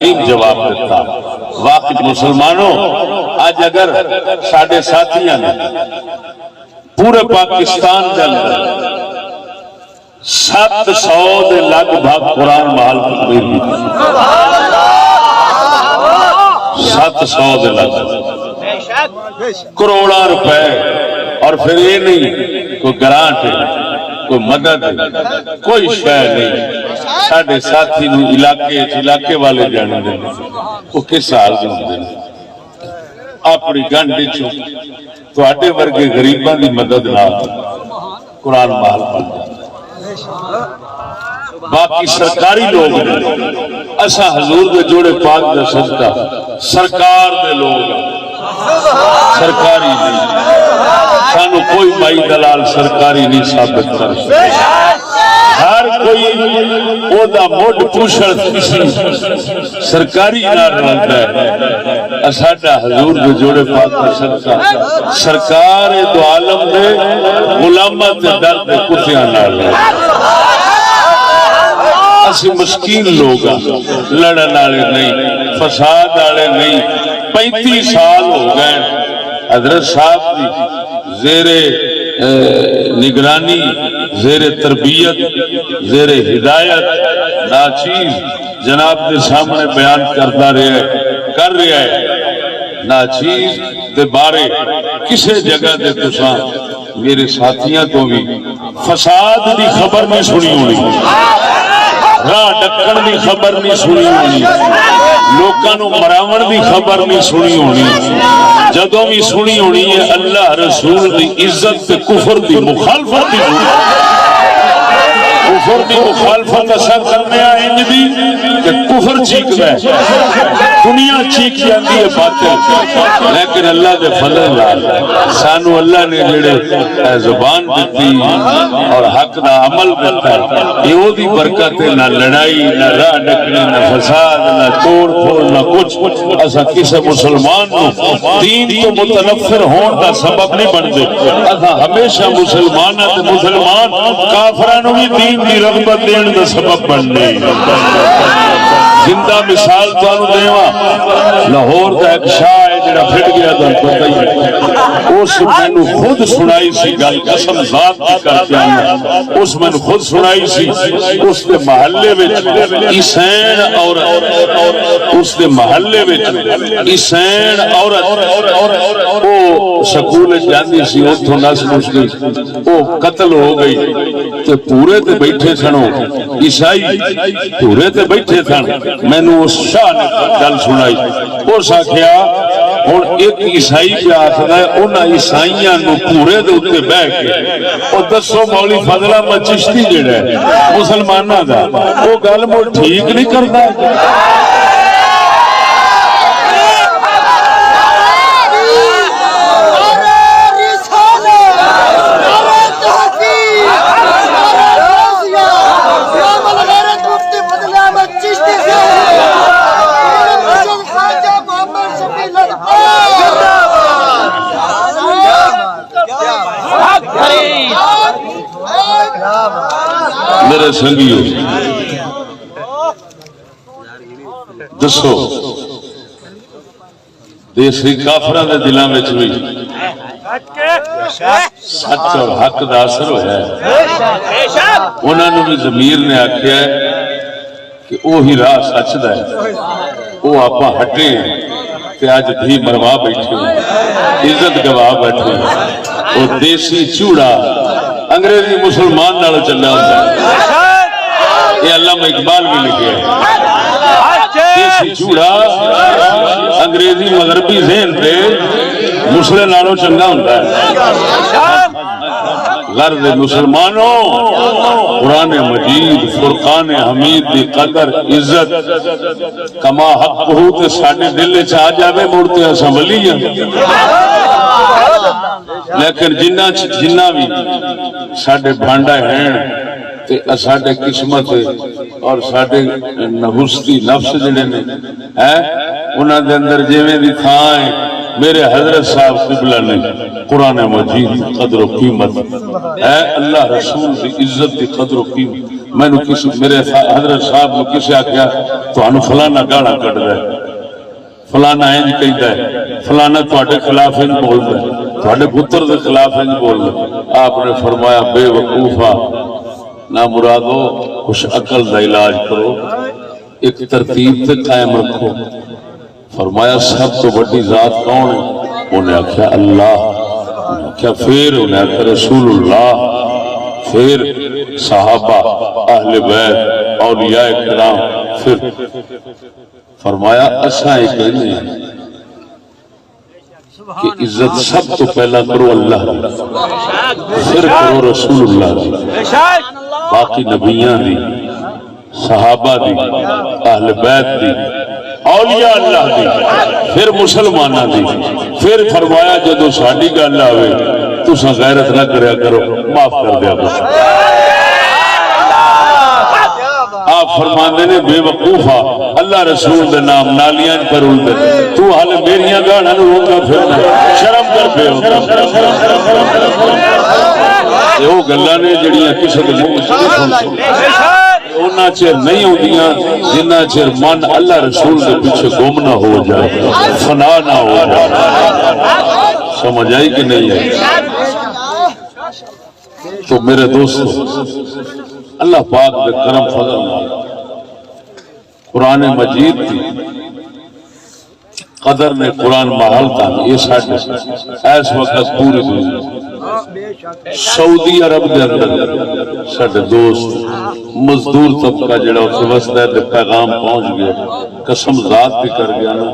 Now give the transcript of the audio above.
جواب دیتا واقعی مسلمانوں آج اگر ساڑھے ساتھیاں نے پورے پاکستان کے اندر 700 دے لگ بھگ قرآن محل تقریر کی 700 دے لگ کروڑا روپے اور پھر یہ نہیں کوئی گرانٹ ہے کوئی مدد ہے کوئی شے نہیں ساڑھے ساتھی نو علاقے والے جانے دیں وہ کس حال دے ہوندے نے اپنی گنڈ چوں تواڈے ورگے غریباں دی مدد نال قرآن محل بن جاتا باقی سرکاری لوگ نے اساں حضور دے جوڑے پاک دا صدقہ سرکار دے لوگ سرکاری نہیں سانو کوئی مائی دلال سرکاری نہیں ثابت کر ہر کوئی او دا موڈ پوشڑ کسی سرکاری نہ رہتا ہے ساڈا حضور دے جوڑے پاک دا صدقہ سرکار دو عالم دے غلاماں تے ڈر دے کتیاں نال اسی مسکین لوگ لڑن والے نہیں فساد والے نہیں 35 سال ہو گئے حضرت صاحب کی زیر نگرانی زیر تربیت زیر ہدایت ناچیز جناب کے سامنے بیان کرتا کر رہا ہے ناچیز دے بارے کسے جگہ دے تساں میرے ساتھیاں تو بھی فساد دی خبر نہیں سنی ہونی راہ ڈکن دی خبر نہیں سنی ہونی لوکاں نو مراون دی خبر نہیں سنی ہونی جدوں بھی سنی ہونی ہے اللہ رسول دی عزت تے کفر دی مخالفت دی کفر دی مخالفت اثر کرنے آئیں دی کہ کفر چیک ہے دنیا چیک جاندی ہے باطل لیکن اللہ دے فضل لال سانو اللہ نے جڑے زبان دیتی اور حق دا عمل کرتا ہے یہ دی برکت نہ لڑائی نہ راہ ڈکنے نہ فساد نہ توڑ پھوڑ نہ کچھ ایسا کسی مسلمان نو دین تو متنفر ہون دا سبب نہیں بن دے ایسا ہمیشہ مسلمان کافرانو بھی دین دی رغبت دین دا سبب بن دے زندہ مثال تو آنو دیوا لاہور دا ایک شاہ ہے جڑا پھٹ گیا تھا پتہ ہی اس میں نے خود سنائی سی گل قسم ذات کی کرتے ہیں اس میں نے خود سنائی سی اس کے محلے وچ عیسین عورت اس کے محلے وچ عیسین عورت وہ سکول جاندی سی اتھوں نس نس گئی وہ قتل ہو گئی تے پورے تے بیٹھے سنو عیسائی پورے تے بیٹھے سن میں نے اس شاہ نے گل سنائی اس آکھیا ہن ایک عیسائی پہ آخر ہے انہاں عیسائیاں نو پورے دے اوتے بیٹھ کے او دسو مولوی فضل احمد چشتی جڑا ہے مسلماناں دا او گل مو ٹھیک نہیں کردا میرے سنگیو دسو دیسی کافرہ دے دلان میں چوئی سچ اور حق دا اثر ہو ہے انہوں نے بھی ضمیر نے آکھیا ہے کہ اوہی راہ سچ دا ہے وہ آپا ہٹے ہیں کہ آج بھی مروا بیٹھے ہیں عزت گواہ بیٹھے ہیں وہ دیسی چوڑا انگریزی مسلمان نالو چلا ہوتا ہے یہ علامہ اقبال بھی لکھے ہیں دیسی چوڑا انگریزی مغربی ذہن پہ مسلم نالو چنگا ہوتا ہے غرض مسلمانوں قرآن مجید فرقان حمید دی قدر عزت کما حق بہوت ساڑھے دل چاہ جاوے مورتے ہیں سنبھلی ہیں لیکن جنہ بھی ساڑھے بھانڈا ہیں تے ساڑھے قسمت اور ساڑھے نفستی نفس جڑے نے انہاں دے اندر جیویں دی تھائیں میرے حضرت صاحب قبلہ نے قرآن مجید قدر و قیمت اے اللہ رسول دی عزت دی قدر و قیمت میں میرے حضرت صاحب نے کسی آخیا تو فلانا گالا کٹتا ہے، فلانا انج کہتا ہے، فلانا تھوڑے خلاف انج بولتا ہے، تھوڑے پتر کے خلاف انج بولتا ہے۔ آپ نے فرمایا بے وقوفا نہ مرادو کچھ عقل کا علاج کرو، ایک ترتیب سے قائم رکھو۔ فرمایا سب تو بڑی ذات کون ہے؟ انہیں آخیا اللہ، کیا پھر انہیں آخیا رسول اللہ، پھر صحابہ، اہل بیت، اولیاء کرام، پھر فرمایا اساں ایک کہنے ہیں کہ عزت سب تو پہلا کرو اللہ دی، پھر کرو رسول اللہ دی، باقی نبیاں دی، صحابہ دی، اہل بیت دی، اولیاء اللہ دی، پھر مسلمانہ دی، پھر فرمایا جدو ساڈی گل آوے تساں غیرت نہ کریا کرو، معاف کر دیا کرو۔ آپ فرماندے نے بے وقوفا اللہ رسول دے نام نالیاں پر اڑدے، تو حال میریاں گاڑاں نوں روندا پھرنا، شرم کر پے ہو۔ یہ وہ گلاں نے جڑیاں کسے دے منہ وچ نہیں سن، اونا چیر نہیں ہوندیاں جنہ چیر من اللہ رسول دے پیچھے گم نہ ہو جائے، فنا نہ ہو جائے۔ سمجھ آئی کہ نہیں ہے؟ تو میرے دوستو اللہ پاک دے کرم فضل قرآن مجید کی قدر نے قرآن محل تھا، یہ ساڑھے ایس وقت پوری دنیا سعودی عرب دے اندر ساڑھے دوست مزدور طبقہ جڑا اسے وسط ہے پیغام پہنچ گیا، قسم ذات بھی کر گیا نا